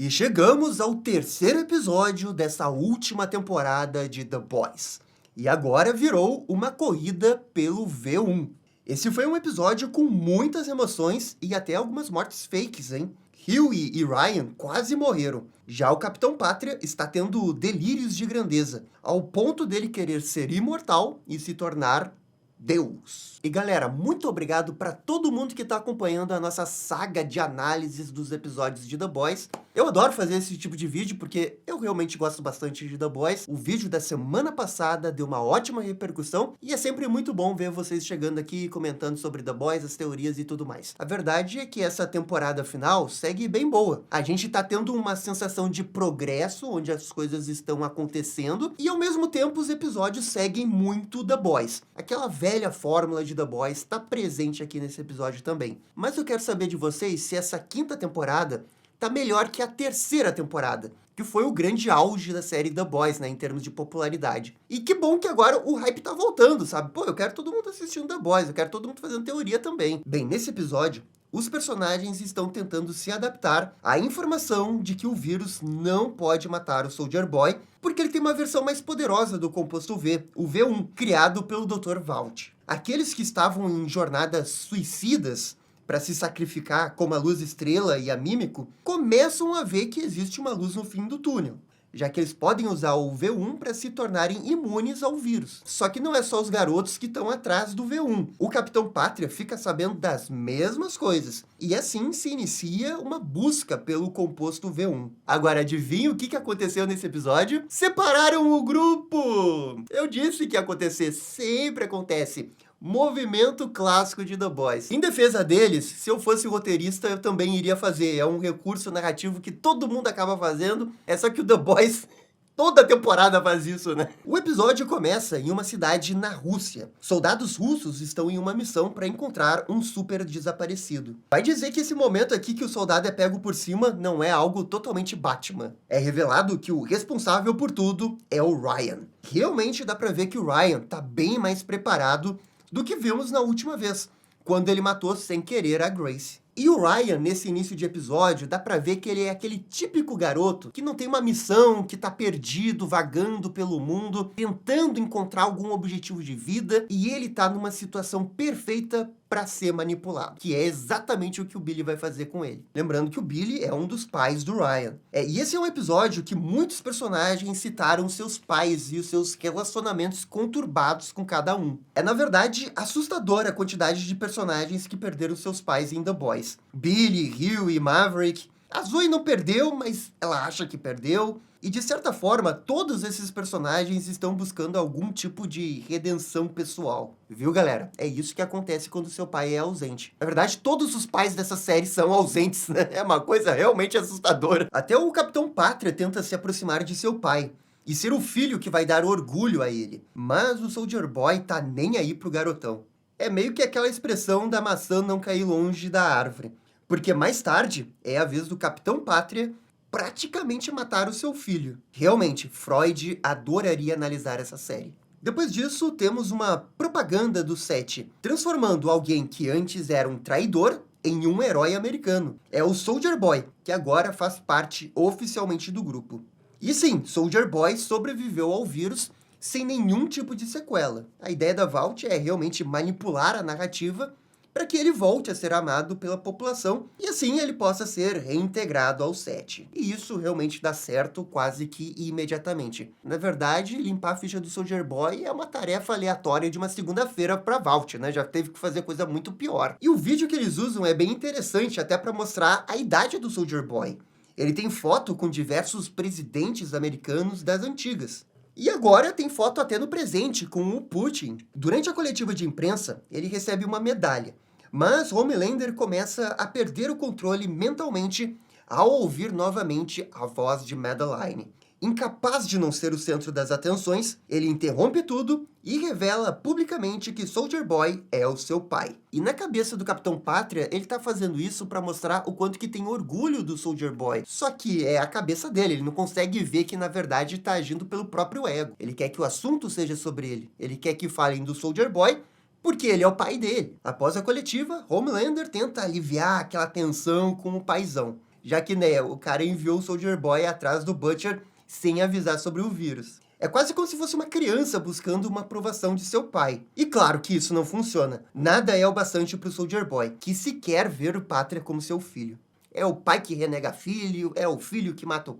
E chegamos ao terceiro episódio dessa última temporada de The Boys. E agora virou uma corrida pelo V1. Esse foi um episódio com muitas emoções e até algumas mortes fakes, hein? Hughie e Ryan quase morreram. Já o Capitão Pátria está tendo delírios de grandeza, ao ponto dele querer ser imortal e se tornar Deus. E galera, muito obrigado para todo mundo que está acompanhando a nossa saga de análises dos episódios de The Boys. Eu adoro fazer esse tipo de vídeo porque eu realmente gosto bastante de The Boys. O vídeo da semana passada deu uma ótima repercussão e é sempre muito bom ver vocês chegando aqui e comentando sobre The Boys, as teorias e tudo mais. A verdade é que essa temporada final segue bem boa. A gente tá tendo uma sensação de progresso, onde as coisas estão acontecendo, e ao mesmo tempo os episódios seguem muito The Boys. Aquela velha fórmula de The Boys está presente aqui nesse episódio também. Mas eu quero saber de vocês se essa quinta temporada tá melhor que a terceira temporada, que foi o grande auge da série The Boys, né, em termos de popularidade. E que bom que agora o hype tá voltando, sabe? Pô, eu quero todo mundo assistindo The Boys, eu quero todo mundo fazendo teoria também. Bem, nesse episódio, os personagens estão tentando se adaptar à informação de que o vírus não pode matar o Soldier Boy, porque ele tem uma versão mais poderosa do composto V, o V1, criado pelo Dr. Vought. Aqueles que estavam em jornadas suicidas para se sacrificar, como a Luz Estrela e a Mímico, começam a ver que existe uma luz no fim do túnel, já que eles podem usar o V1 para se tornarem imunes ao vírus. Só que não é só os garotos que estão atrás do V1. O Capitão Pátria fica sabendo das mesmas coisas, e assim se inicia uma busca pelo composto V1. Agora, adivinha o que aconteceu nesse episódio? Separaram o grupo! Eu disse que ia acontecer, sempre acontece. Movimento clássico de The Boys. Em defesa deles, se eu fosse roteirista, eu também iria fazer. É um recurso narrativo que todo mundo acaba fazendo, é só que o The Boys toda temporada faz isso, né? O episódio começa em uma cidade na Rússia. Soldados russos estão em uma missão para encontrar um super desaparecido. Vai dizer que esse momento aqui que o soldado é pego por cima não é algo totalmente Batman. É revelado que o responsável por tudo é o Ryan. Realmente dá pra ver que o Ryan tá bem mais preparado do que vimos na última vez, quando ele matou sem querer a Grace. E o Ryan, nesse início de episódio, dá pra ver que ele é aquele típico garoto que não tem uma missão, que tá perdido, vagando pelo mundo, tentando encontrar algum objetivo de vida, e ele tá numa situação perfeita para ser manipulado, que é exatamente o que o Billy vai fazer com ele. Lembrando que o Billy é um dos pais do Ryan. E esse é um episódio que muitos personagens citaram seus pais e os seus relacionamentos conturbados com cada um. É, na verdade, assustadora a quantidade de personagens que perderam seus pais em The Boys. Billy, Hughie, Maverick. A Zoe não perdeu, mas ela acha que perdeu. E, de certa forma, todos esses personagens estão buscando algum tipo de redenção pessoal. Viu, galera? É isso que acontece quando seu pai é ausente. Na verdade, todos os pais dessa série são ausentes, né? É uma coisa realmente assustadora. Até o Capitão Pátria tenta se aproximar de seu pai e ser o filho que vai dar orgulho a ele. Mas o Soldier Boy tá nem aí pro garotão. É meio que aquela expressão da maçã não cair longe da árvore. Porque mais tarde é a vez do Capitão Pátria praticamente matar o seu filho. Realmente, Freud adoraria analisar essa série. Depois disso, temos uma propaganda do set, transformando alguém que antes era um traidor em um herói americano. É o Soldier Boy, que agora faz parte oficialmente do grupo. E sim, Soldier Boy sobreviveu ao vírus sem nenhum tipo de sequela. A ideia da Vought é realmente manipular a narrativa para que ele volte a ser amado pela população e assim ele possa ser reintegrado ao set. E isso realmente dá certo quase que imediatamente. Na verdade, limpar a ficha do Soldier Boy é uma tarefa aleatória de uma segunda-feira para Vought, né? Já teve que fazer coisa muito pior. E o vídeo que eles usam é bem interessante até para mostrar a idade do Soldier Boy. Ele tem foto com diversos presidentes americanos das antigas. E agora tem foto até no presente, com o Putin. Durante a coletiva de imprensa, ele recebe uma medalha. Mas Homelander começa a perder o controle mentalmente ao ouvir novamente a voz de Madeline. Incapaz de não ser o centro das atenções, ele interrompe tudo e revela publicamente que Soldier Boy é o seu pai. E na cabeça do Capitão Pátria, ele tá fazendo isso para mostrar o quanto que tem orgulho do Soldier Boy. Só que é a cabeça dele, ele não consegue ver que na verdade tá agindo pelo próprio ego. Ele quer que o assunto seja sobre ele. Ele quer que falem do Soldier Boy, porque ele é o pai dele. Após a coletiva, Homelander tenta aliviar aquela tensão com o paizão. já que, né, o cara enviou o Soldier Boy atrás do Butcher sem avisar sobre o vírus. É quase como se fosse uma criança buscando uma aprovação de seu pai. E claro que isso não funciona. Nada é o bastante para o Soldier Boy, que sequer vê o Pátria como seu filho. É o pai que renega filho, é o filho que mata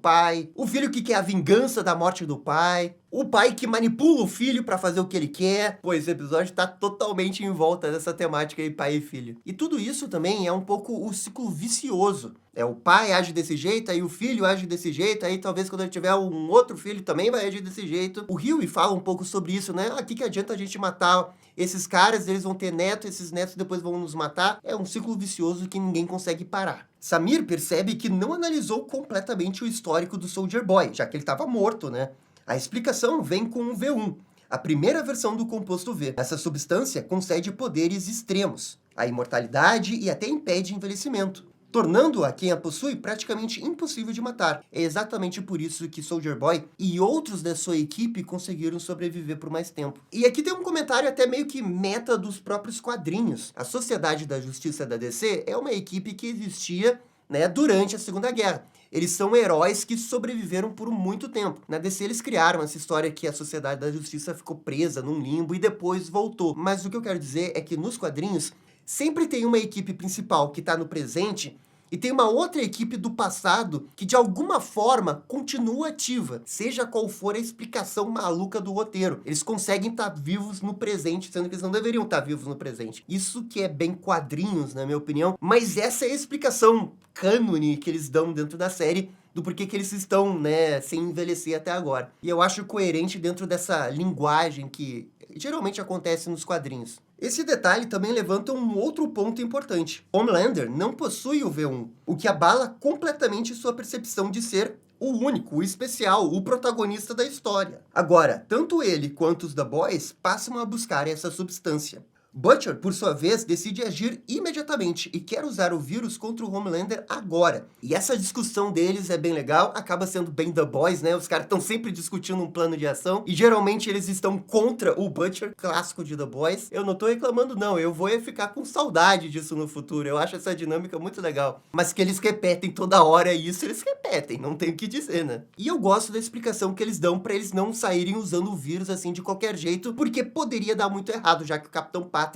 o filho que quer a vingança da morte do pai, o pai que manipula o filho pra fazer o que ele quer. Pô, esse episódio tá totalmente em volta dessa temática aí, pai e filho. E tudo isso também é um pouco o ciclo vicioso. O pai age desse jeito, aí o filho age desse jeito, aí talvez quando ele tiver um outro filho também vai agir desse jeito. O Hughie fala um pouco sobre isso, né? O que adianta a gente matar esses caras, eles vão ter neto, esses netos depois vão nos matar. É um ciclo vicioso que ninguém consegue parar. Samir percebe que não analisou completamente o histórico do Soldier Boy, já que ele estava morto, né? A explicação vem com o V1, a primeira versão do composto V. Essa substância concede poderes extremos, a imortalidade e até impede envelhecimento, tornando-a quem a possui praticamente impossível de matar. É exatamente por isso que Soldier Boy e outros da sua equipe conseguiram sobreviver por mais tempo. E aqui tem um comentário até meio que meta dos próprios quadrinhos. A Sociedade da Justiça da DC é uma equipe que existia, né, durante a Segunda Guerra. Eles são heróis que sobreviveram por muito tempo. Na DC eles criaram essa história que a Sociedade da Justiça ficou presa num limbo e depois voltou. Mas o que eu quero dizer é que nos quadrinhos sempre tem uma equipe principal que está no presente e tem uma outra equipe do passado que, de alguma forma, continua ativa, seja qual for a explicação maluca do roteiro. Eles conseguem estar vivos no presente, sendo que eles não deveriam estar vivos no presente. Isso que é bem quadrinhos, na minha opinião, mas essa é a explicação cânone que eles dão dentro da série do porquê que eles estão, né, sem envelhecer até agora. E eu acho coerente dentro dessa linguagem que geralmente acontece nos quadrinhos. Esse detalhe também levanta um outro ponto importante. Homelander não possui o V1, o que abala completamente sua percepção de ser o único, o especial, o protagonista da história. Agora, tanto ele quanto os The Boys passam a buscar essa substância. Butcher, por sua vez, decide agir imediatamente e quer usar o vírus contra o Homelander agora. E essa discussão deles é bem legal, acaba sendo bem The Boys, né? Os caras estão sempre discutindo um plano de ação e geralmente eles estão contra o Butcher, clássico de The Boys. Eu não tô reclamando não, eu vou ficar com saudade disso no futuro, eu acho essa dinâmica muito legal. Mas que eles repetem toda hora isso, eles repetem, não tem o que dizer, né? E eu gosto da explicação que eles dão pra eles não saírem usando o vírus assim de qualquer jeito, porque poderia dar muito errado, já que o Capitão Pátria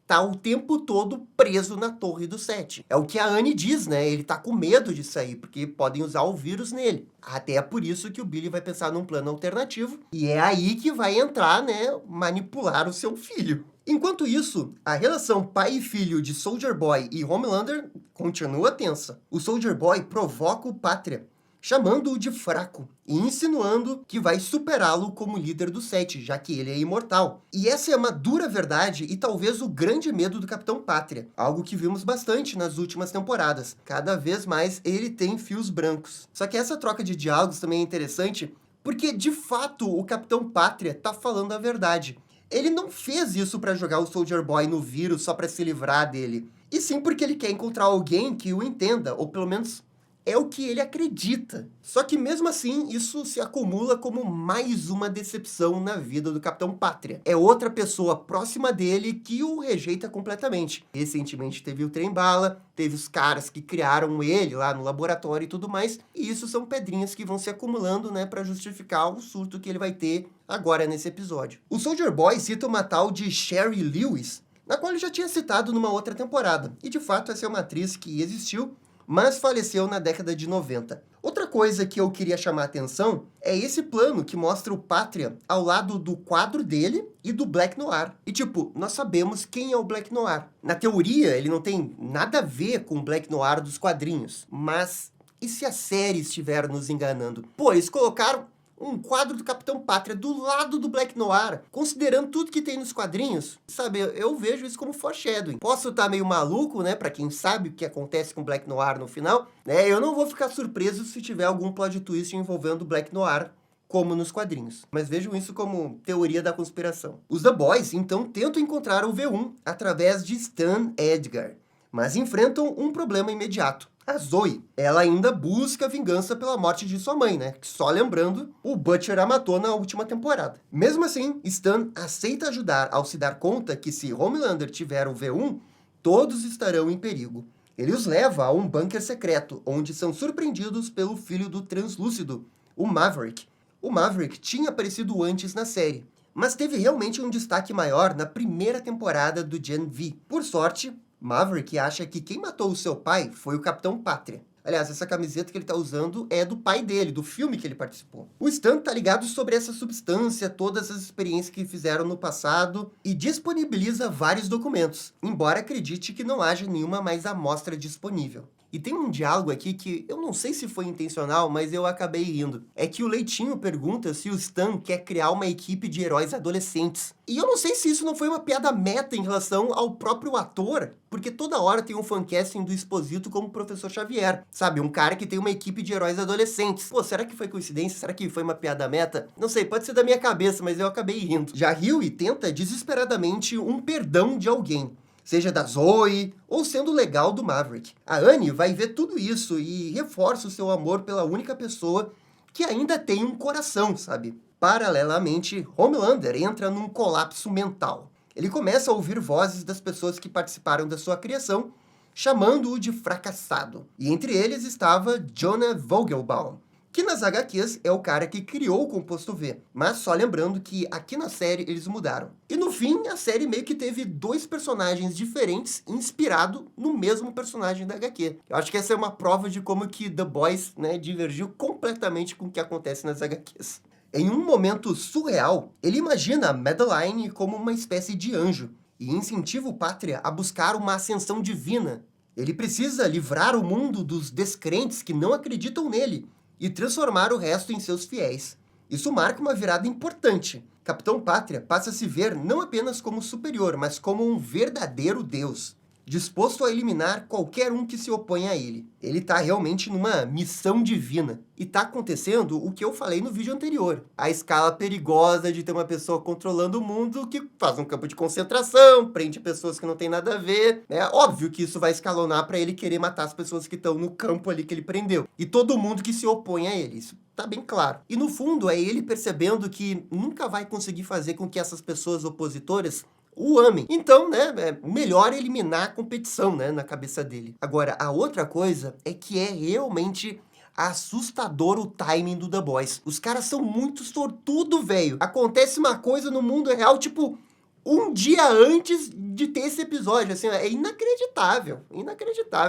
tá o tempo todo preso na Torre do 7. É o que a Annie diz, né? Ele tá com medo de sair, porque podem usar o vírus nele. Até é por isso que o Billy vai pensar num plano alternativo, e é aí que vai entrar, né, manipular o seu filho. Enquanto isso, a relação pai e filho de Soldier Boy e Homelander continua tensa. O Soldier Boy provoca o Pátria, chamando-o de fraco e insinuando que vai superá-lo como líder do 7, já que ele é imortal. E essa é uma dura verdade e talvez o grande medo do Capitão Pátria, algo que vimos bastante nas últimas temporadas. Cada vez mais ele tem fios brancos. Só que essa troca de diálogos também é interessante, porque de fato o Capitão Pátria tá falando a verdade. Ele não fez isso para jogar o Soldier Boy no vírus só para se livrar dele, e sim porque ele quer encontrar alguém que o entenda, ou pelo menos é o que ele acredita. Só que mesmo assim, isso se acumula como mais uma decepção na vida do Capitão Pátria. É outra pessoa próxima dele que o rejeita completamente. Recentemente teve o Trem-Bala, teve os caras que criaram ele lá no laboratório e tudo mais, e isso são pedrinhas que vão se acumulando, né, para justificar o surto que ele vai ter agora nesse episódio. O Soldier Boy cita uma tal de Sherry Lewis, na qual ele já tinha citado numa outra temporada, e de fato essa é uma atriz que existiu, mas faleceu na década de 90. Outra coisa que eu queria chamar a atenção é esse plano que mostra o Pátria ao lado do quadro dele e do Black Noir. E tipo, nós sabemos quem é o Black Noir. Na teoria, ele não tem nada a ver com o Black Noir dos quadrinhos, mas e se a série estiver nos enganando? Pô, eles colocaram um quadro do Capitão Pátria do lado do Black Noir, considerando tudo que tem nos quadrinhos, sabe, eu vejo isso como foreshadowing. Posso estar meio maluco, né, pra quem sabe o que acontece com o Black Noir no final, né, eu não vou ficar surpreso se tiver algum plot twist envolvendo o Black Noir, como nos quadrinhos, mas vejam isso como teoria da conspiração. Os The Boys, então, tentam encontrar o V1 através de Stan Edgar, mas enfrentam um problema imediato. A Zoe, ela ainda busca vingança pela morte de sua mãe, né? Que só lembrando, o Butcher a matou na última temporada. Mesmo assim, Stan aceita ajudar ao se dar conta que se Homelander tiver o V1, todos estarão em perigo. Ele os leva a um bunker secreto, onde são surpreendidos pelo filho do Translúcido, o Maverick. O Maverick tinha aparecido antes na série, mas teve realmente um destaque maior na primeira temporada do Gen V. Por sorte, Maverick acha que quem matou o seu pai foi o Capitão Pátria. Aliás, essa camiseta que ele tá usando é do pai dele, do filme que ele participou. O Stan tá ligado sobre essa substância, todas as experiências que fizeram no passado, e disponibiliza vários documentos, embora acredite que não haja nenhuma mais amostra disponível. E tem um diálogo aqui que eu não sei se foi intencional, mas eu acabei rindo. É que o Leitinho pergunta se o Stan quer criar uma equipe de heróis adolescentes. E eu não sei se isso não foi uma piada meta em relação ao próprio ator, porque toda hora tem um fancasting do Exposito como o Professor Xavier, sabe? Um cara que tem uma equipe de heróis adolescentes. Pô, será que foi coincidência? Será que foi uma piada meta? Não sei, pode ser da minha cabeça, mas eu acabei rindo. Já Hughie tenta desesperadamente um perdão de alguém, seja da Zoe ou sendo legal do Maverick. A Annie vai ver tudo isso e reforça o seu amor pela única pessoa que ainda tem um coração, sabe? Paralelamente, Homelander entra num colapso mental. Ele começa a ouvir vozes das pessoas que participaram da sua criação, chamando-o de fracassado. E entre eles estava Jonah Vogelbaum, que nas HQs é o cara que criou o Composto V, mas só lembrando que aqui na série eles mudaram. E no fim, a série meio que teve dois personagens diferentes inspirado no mesmo personagem da HQ. Eu acho que essa é uma prova de como que The Boys, né, divergiu completamente com o que acontece nas HQs. Em um momento surreal, ele imagina a Madeline como uma espécie de anjo e incentiva o Pátria a buscar uma ascensão divina. Ele precisa livrar o mundo dos descrentes que não acreditam nele e transformar o resto em seus fiéis. Isso marca uma virada importante. Capitão Pátria passa a se ver não apenas como superior, mas como um verdadeiro deus, disposto a eliminar qualquer um que se oponha a ele. Ele está realmente numa missão divina. E está acontecendo o que eu falei no vídeo anterior. A escala perigosa de ter uma pessoa controlando o mundo que faz um campo de concentração, prende pessoas que não tem nada a ver. É óbvio que isso vai escalonar para ele querer matar as pessoas que estão no campo ali que ele prendeu. E todo mundo que se opõe a ele. Isso tá bem claro. E no fundo é ele percebendo que nunca vai conseguir fazer com que essas pessoas opositoras o amem. Então, né, é melhor eliminar a competição, né, na cabeça dele. Agora, a outra coisa é que é realmente assustador o timing do The Boys. Os caras são muito sortudo, velho. Acontece uma coisa no mundo real, tipo, um dia antes de ter esse episódio, assim, é inacreditável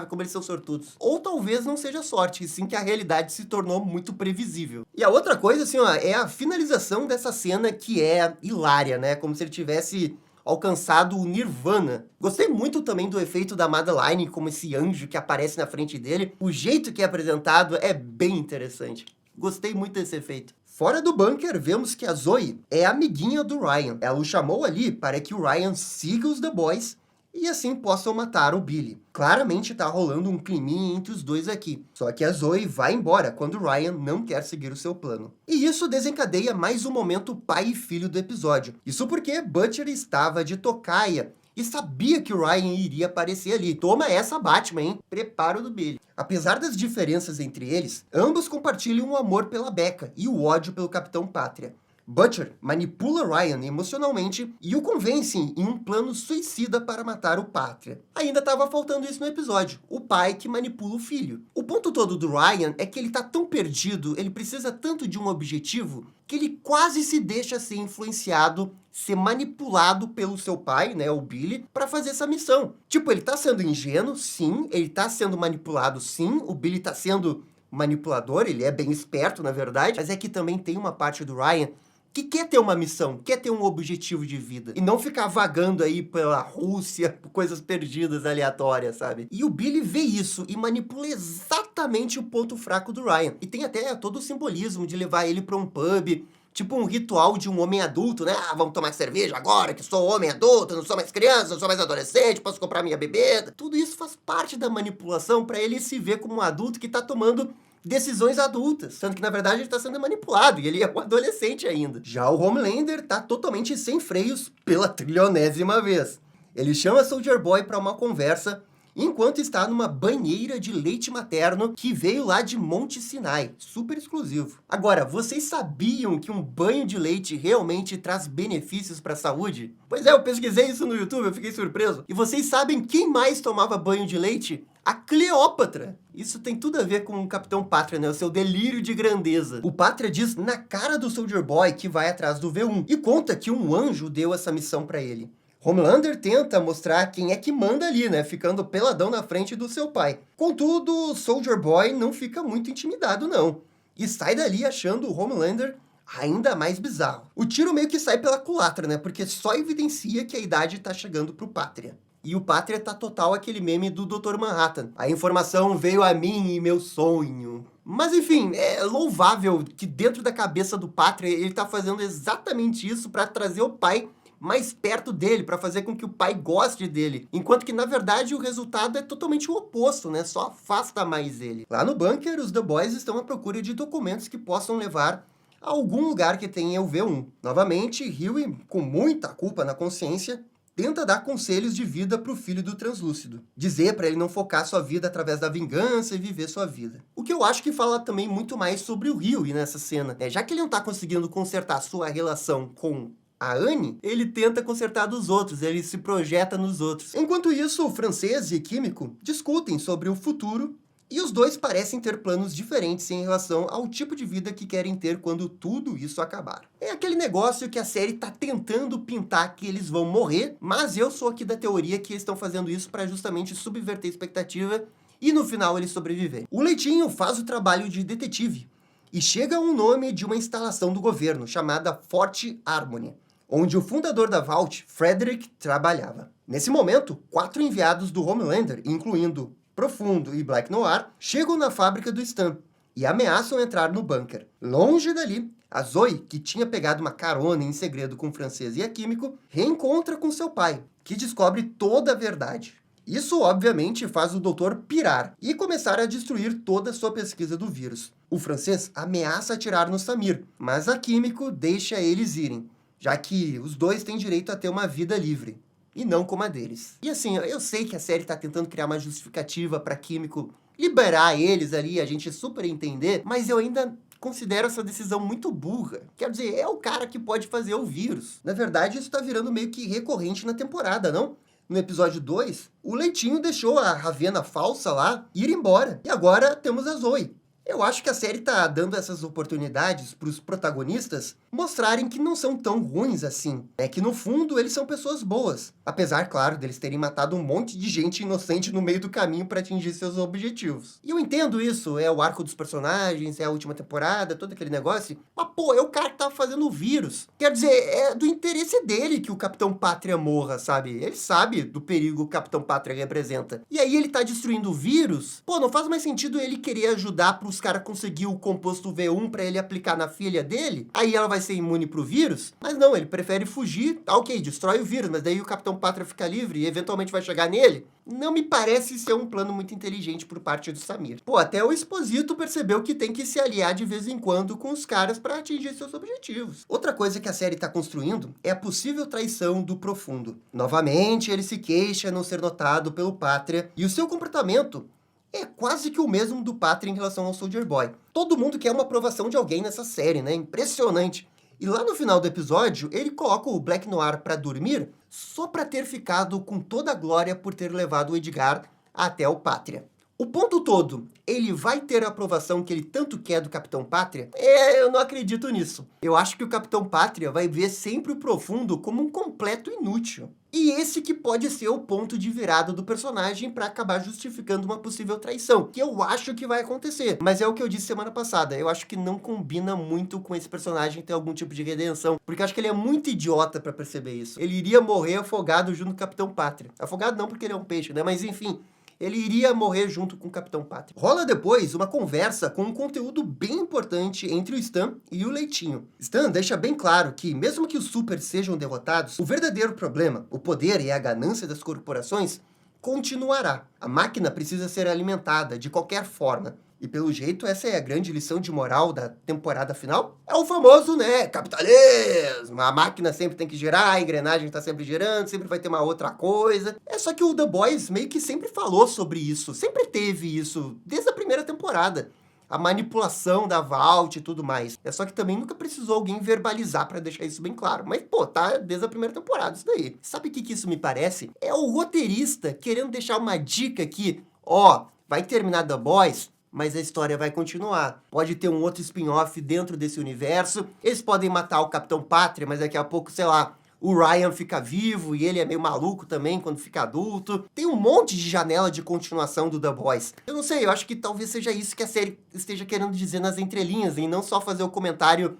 como eles são sortudos. Ou talvez não seja sorte, e sim que a realidade se tornou muito previsível. E a outra coisa, assim, ó, é a finalização dessa cena que é hilária, né, como se ele tivesse alcançado o Nirvana. Gostei muito também do efeito da Madeline como esse anjo que aparece na frente dele. O jeito que é apresentado é bem interessante. Gostei muito desse efeito. Fora do bunker, vemos que a Zoe é amiguinha do Ryan. Ela o chamou ali para que o Ryan siga os The Boys e assim possam matar o Billy. Claramente tá rolando um climinha entre os dois aqui. Só que a Zoe vai embora quando o Ryan não quer seguir o seu plano. E isso desencadeia mais um momento pai e filho do episódio. Isso porque Butcher estava de tocaia e sabia que o Ryan iria aparecer ali. Toma essa, Batman, hein? Preparo do Billy. Apesar das diferenças entre eles, ambos compartilham o amor pela Becca e o ódio pelo Capitão Pátria. Butcher manipula Ryan emocionalmente e o convence em um plano suicida para matar o Pátria. Ainda estava faltando isso no episódio, o pai que manipula o filho. O ponto todo do Ryan é que ele tá tão perdido, ele precisa tanto de um objetivo, que ele quase se deixa ser influenciado, ser manipulado pelo seu pai, né, o Billy, para fazer essa missão. Tipo, ele tá sendo ingênuo, sim, ele tá sendo manipulado, sim, o Billy tá sendo manipulador, ele é bem esperto, na verdade, mas é que também tem uma parte do Ryan que quer ter uma missão, quer ter um objetivo de vida. E não ficar vagando aí pela Rússia, por coisas perdidas, aleatórias, sabe? E o Billy vê isso e manipula exatamente o ponto fraco do Ryan. E tem até todo o simbolismo de levar ele pra um pub, tipo um ritual de um homem adulto, né? Ah, vamos tomar cerveja agora, que sou homem adulto, não sou mais criança, não sou mais adolescente, posso comprar minha bebida. Tudo isso faz parte da manipulação para ele se ver como um adulto que tá tomando decisões adultas, sendo que na verdade ele está sendo manipulado e ele é um adolescente ainda. Já o Homelander tá totalmente sem freios pela trilionésima vez. Ele chama Soldier Boy para uma conversa enquanto está numa banheira de leite materno que veio lá de Monte Sinai, super exclusivo. Agora, vocês sabiam que um banho de leite realmente traz benefícios para a saúde? Pois é, eu pesquisei isso no YouTube, eu fiquei surpreso. E vocês sabem quem mais tomava banho de leite? A Cleópatra. Isso tem tudo a ver com o Capitão Pátria, né? O seu delírio de grandeza. O Pátria diz na cara do Soldier Boy que vai atrás do V1 e conta que um anjo deu essa missão para ele. Homelander tenta mostrar quem é que manda ali, né? Ficando peladão na frente do seu pai. Contudo, Soldier Boy não fica muito intimidado, não. E sai dali achando o Homelander ainda mais bizarro. O tiro meio que sai pela culatra, né? Porque só evidencia que a idade tá chegando pro Pátria. E o Pátria tá total aquele meme do Dr. Manhattan. A informação veio a mim em meu sonho. Mas enfim, é louvável que dentro da cabeça do Pátria ele tá fazendo exatamente isso para trazer o pai mais perto dele, para fazer com que o pai goste dele. Enquanto que, na verdade, o resultado é totalmente o oposto, né? Só afasta mais ele. Lá no bunker, os The Boys estão à procura de documentos que possam levar a algum lugar que tenha o V1. Novamente, Hughie, com muita culpa na consciência, tenta dar conselhos de vida pro filho do translúcido. Dizer para ele não focar sua vida através da vingança e viver sua vida. O que eu acho que fala também muito mais sobre o Hughie nessa cena. Já que ele não tá conseguindo consertar sua relação com a Annie, ele tenta consertar dos outros, ele se projeta nos outros. Enquanto isso, o francês e o químico discutem sobre o futuro e os dois parecem ter planos diferentes em relação ao tipo de vida que querem ter quando tudo isso acabar. É aquele negócio que a série tá tentando pintar que eles vão morrer, mas eu sou aqui da teoria que eles estão fazendo isso para justamente subverter a expectativa e no final eles sobreviverem. O Leitinho faz o trabalho de detetive e chega a um nome de uma instalação do governo chamada Forte Harmony, onde o fundador da Vault, Frederick, trabalhava. Nesse momento, 4 enviados do Homelander, incluindo Profundo e Black Noir, chegam na fábrica do Stan e ameaçam entrar no bunker. Longe dali, a Zoe, que tinha pegado uma carona em segredo com o francês e a químico, reencontra com seu pai, que descobre toda a verdade. Isso, obviamente, faz o doutor pirar e começar a destruir toda a sua pesquisa do vírus. O francês ameaça atirar no Samir, mas a químico deixa eles irem, já que os dois têm direito a ter uma vida livre, e não como a deles. E assim, eu sei que a série tá tentando criar uma justificativa pra químico liberar eles ali, a gente super entender, mas eu ainda considero essa decisão muito burra. Quer dizer, é o cara que pode fazer o vírus. Na verdade, isso tá virando meio que recorrente na temporada, não? No episódio 2, o Leitinho deixou a Ravena falsa lá ir embora. E agora temos a Zoe. Eu acho que a série tá dando essas oportunidades para os protagonistas mostrarem que não são tão ruins assim. É que no fundo eles são pessoas boas. Apesar, claro, deles terem matado um monte de gente inocente no meio do caminho para atingir seus objetivos. E eu entendo isso, é o arco dos personagens, é a última temporada, todo aquele negócio. Mas pô, é o cara que tá fazendo o vírus. Quer dizer, é do interesse dele que o Capitão Pátria morra, sabe? Ele sabe do perigo que o Capitão Pátria representa. E aí ele tá destruindo o vírus? Pô, não faz mais sentido ele querer ajudar pros caras conseguir o composto V1 para ele aplicar na filha dele, aí ela vai ser imune pro vírus, mas não, ele prefere fugir, ok, destrói o vírus, mas daí o Capitão Pátria fica livre e eventualmente vai chegar nele. Não me parece ser um plano muito inteligente por parte do Samir. Pô, até o Exposito percebeu que tem que se aliar de vez em quando com os caras para atingir seus objetivos. Outra coisa que a série tá construindo é a possível traição do Profundo. Novamente, ele se queixa de não ser notado pelo Pátria e o seu comportamento é quase que o mesmo do Pátria em relação ao Soldier Boy. Todo mundo quer uma aprovação de alguém nessa série, né? Impressionante. E lá no final do episódio, ele coloca o Black Noir pra dormir só pra ter ficado com toda a glória por ter levado o Edgar até o Pátria. O ponto todo, ele vai ter a aprovação que ele tanto quer do Capitão Pátria? Eu não acredito nisso. Eu acho que o Capitão Pátria vai ver sempre o Profundo como um completo inútil. E esse que pode ser o ponto de virada do personagem para acabar justificando uma possível traição, que eu acho que vai acontecer. Mas é o que eu disse semana passada, eu acho que não combina muito com esse personagem ter algum tipo de redenção, porque eu acho que ele é muito idiota para perceber isso. Ele iria morrer afogado junto com o Capitão Pátria. Afogado não porque ele é um peixe, né? Mas enfim, ele iria morrer junto com o Capitão Pátria. Rola depois uma conversa com um conteúdo bem importante entre o Stan e o Leitinho. Stan deixa bem claro que, mesmo que os Super sejam derrotados, o verdadeiro problema, o poder e a ganância das corporações, continuará. A máquina precisa ser alimentada de qualquer forma. E pelo jeito, essa é a grande lição de moral da temporada final. É o famoso, né, capitalismo. A máquina sempre tem que girar, a engrenagem tá sempre girando, sempre vai ter uma outra coisa. É só que o The Boys meio que sempre falou sobre isso, sempre teve isso, desde a primeira temporada. A manipulação da Vault e tudo mais. É só que também nunca precisou alguém verbalizar pra deixar isso bem claro. Mas, pô, tá desde a primeira temporada isso daí. Sabe o que isso me parece? É o roteirista querendo deixar uma dica aqui. Ó, vai terminar The Boys, mas a história vai continuar. Pode ter um outro spin-off dentro desse universo. Eles podem matar o Capitão Pátria, mas daqui a pouco, sei lá, o Ryan fica vivo e ele é meio maluco também quando fica adulto. Tem um monte de janela de continuação do The Boys. Eu não sei, eu acho que talvez seja isso que a série esteja querendo dizer nas entrelinhas, e não só fazer o comentário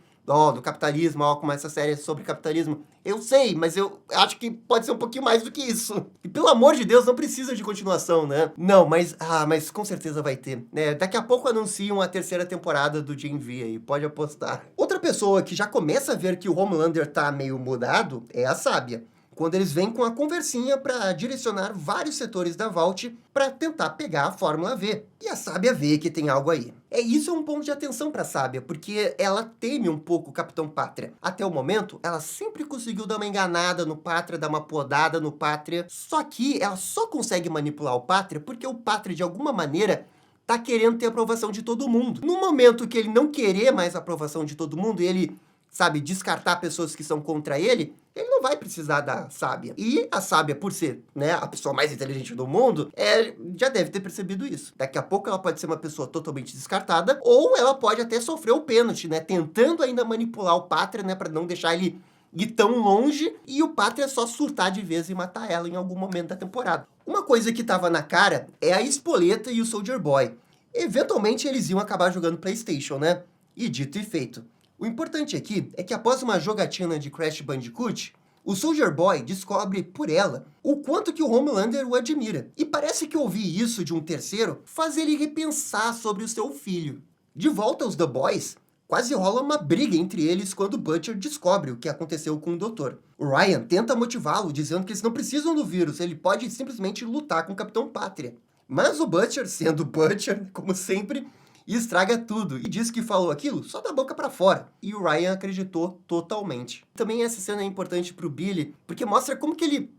do capitalismo, como essa série é sobre capitalismo. Eu sei, mas eu acho que pode ser um pouquinho mais do que isso. E pelo amor de Deus, não precisa de continuação, né? Não, mas com certeza vai ter, né? Daqui a pouco anunciam a terceira temporada do Gen V aí, pode apostar. Outra pessoa que já começa a ver que o Homelander tá meio mudado é a Sábia, quando eles vêm com a conversinha para direcionar vários setores da Vault para tentar pegar a Fórmula V. E a Sábia vê que tem algo aí. Isso é um ponto de atenção para a Sábia, porque ela teme um pouco o Capitão Pátria. Até o momento, ela sempre conseguiu dar uma enganada no Pátria, dar uma podada no Pátria. Só que ela só consegue manipular o Pátria porque o Pátria, de alguma maneira, tá querendo ter a aprovação de todo mundo. No momento que ele não querer mais a aprovação de todo mundo, ele, sabe, descartar pessoas que são contra ele não vai precisar da Sábia. E a Sábia, por ser, né, a pessoa mais inteligente do mundo, já deve ter percebido isso. Daqui a pouco ela pode ser uma pessoa totalmente descartada, ou ela pode até sofrer o pênalti, né, tentando ainda manipular o Pátria, né, para não deixar ele ir tão longe, e o Pátria só surtar de vez e matar ela em algum momento da temporada. Uma coisa que tava na cara é a Espoleta e o Soldier Boy. Eventualmente eles iam acabar jogando PlayStation, né? E dito e feito. O importante aqui é que após uma jogatina de Crash Bandicoot, o Soldier Boy descobre por ela o quanto que o Homelander o admira. E parece que ouvir isso de um terceiro faz ele repensar sobre o seu filho. De volta aos The Boys, quase rola uma briga entre eles quando Butcher descobre o que aconteceu com o Doutor. O Ryan tenta motivá-lo, dizendo que eles não precisam do vírus, ele pode simplesmente lutar com o Capitão Pátria. Mas o Butcher, sendo Butcher, como sempre, estraga tudo e diz que falou aquilo só da boca pra fora. E o Ryan acreditou totalmente. Também essa cena é importante pro Billy, porque mostra como que ele,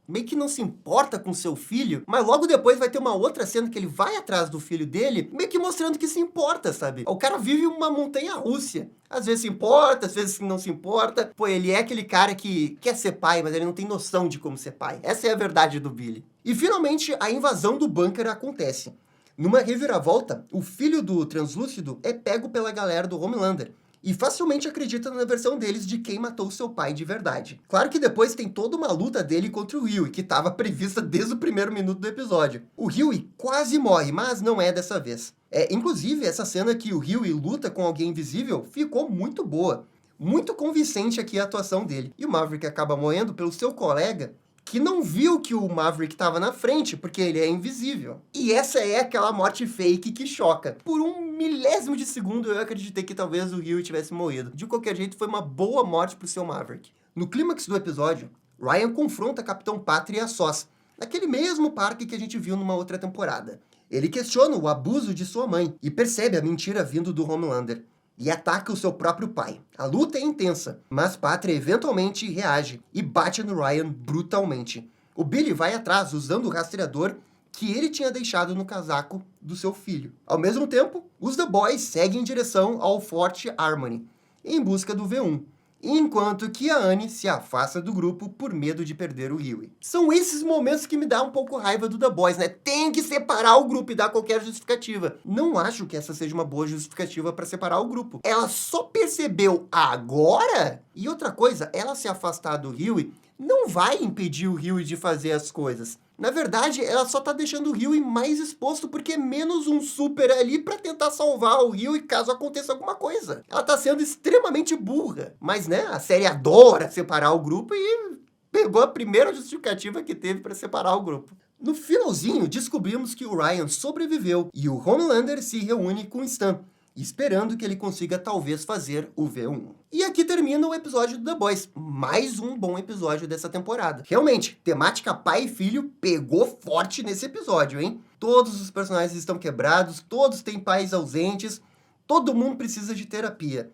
meio que não se importa com seu filho, mas logo depois vai ter uma outra cena que ele vai atrás do filho dele, meio que mostrando que se importa, sabe? O cara vive uma montanha-russa. Às vezes se importa, às vezes não se importa. Pô, ele é aquele cara que quer ser pai, mas ele não tem noção de como ser pai. Essa é a verdade do Billy. E finalmente a invasão do bunker acontece. Numa reviravolta, o filho do Translúcido é pego pela galera do Homelander e facilmente acredita na versão deles de quem matou seu pai de verdade. Claro que depois tem toda uma luta dele contra o Hughie, que estava prevista desde o primeiro minuto do episódio. O Hughie quase morre, mas não é dessa vez. Inclusive, essa cena que o Hughie luta com alguém invisível ficou muito boa. Muito convincente aqui a atuação dele. E o Maverick acaba morrendo pelo seu colega, que não viu que o Maverick estava na frente, porque ele é invisível. E essa é aquela morte fake que choca. Por um milésimo de segundo eu acreditei que talvez o Hughie tivesse morrido. De qualquer jeito, foi uma boa morte pro seu Maverick. No clímax do episódio, Ryan confronta Capitão Pátria e a Sós, naquele mesmo parque que a gente viu numa outra temporada. Ele questiona o abuso de sua mãe e percebe a mentira vindo do Homelander. E ataca o seu próprio pai. A luta é intensa, mas Pátria eventualmente reage e bate no Ryan brutalmente. O Billy vai atrás usando o rastreador que ele tinha deixado no casaco do seu filho. Ao mesmo tempo, os The Boys seguem em direção ao Forte Harmony, em busca do V1, enquanto que a Annie se afasta do grupo por medo de perder o Hughie. São esses momentos que me dá um pouco raiva do The Boys, né? Tem que separar o grupo e dar qualquer justificativa. Não acho que essa seja uma boa justificativa para separar o grupo. Ela só percebeu agora? E outra coisa, ela se afastar do Hughie não vai impedir o Hughie de fazer as coisas. Na verdade, ela só tá deixando o Hughie mais exposto porque é menos um super ali pra tentar salvar o Hughie caso aconteça alguma coisa. Ela tá sendo extremamente burra. Mas, né, a série adora separar o grupo e pegou a primeira justificativa que teve pra separar o grupo. No finalzinho, descobrimos que o Ryan sobreviveu e o Homelander se reúne com Stan, e esperando que ele consiga talvez fazer o V1. E aqui termina o episódio do The Boys, mais um bom episódio dessa temporada. Realmente, temática pai e filho pegou forte nesse episódio, hein? Todos os personagens estão quebrados, todos têm pais ausentes, todo mundo precisa de terapia.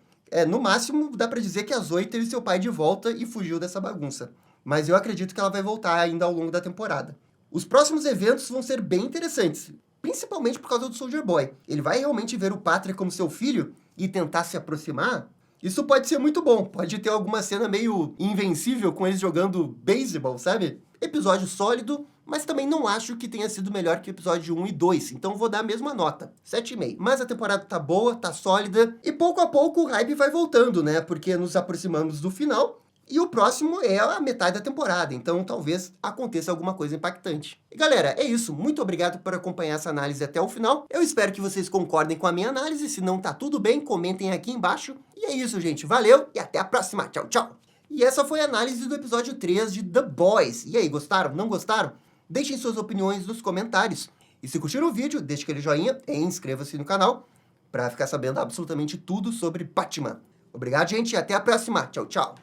No máximo, dá pra dizer que a Zoe teve seu pai de volta e fugiu dessa bagunça. Mas eu acredito que ela vai voltar ainda ao longo da temporada. Os próximos eventos vão ser bem interessantes, principalmente por causa do Soldier Boy. Ele vai realmente ver o Patrick como seu filho e tentar se aproximar? Isso pode ser muito bom, pode ter alguma cena meio invencível com eles jogando beisebol, sabe? Episódio sólido, mas também não acho que tenha sido melhor que o episódio 1 e 2, então vou dar a mesma nota, 7,5. Mas a temporada tá boa, tá sólida, e pouco a pouco o hype vai voltando, né? Porque nos aproximamos do final, e o próximo é a metade da temporada, então talvez aconteça alguma coisa impactante. E galera, é isso. Muito obrigado por acompanhar essa análise até o final. Eu espero que vocês concordem com a minha análise. Se não tá tudo bem, comentem aqui embaixo. E é isso, gente. Valeu e até a próxima. Tchau, tchau. E essa foi a análise do episódio 3 de The Boys. E aí, gostaram? Não gostaram? Deixem suas opiniões nos comentários. E se curtiram o vídeo, deixe aquele joinha e inscreva-se no canal para ficar sabendo absolutamente tudo sobre Batman. Obrigado, gente, e até a próxima. Tchau, tchau.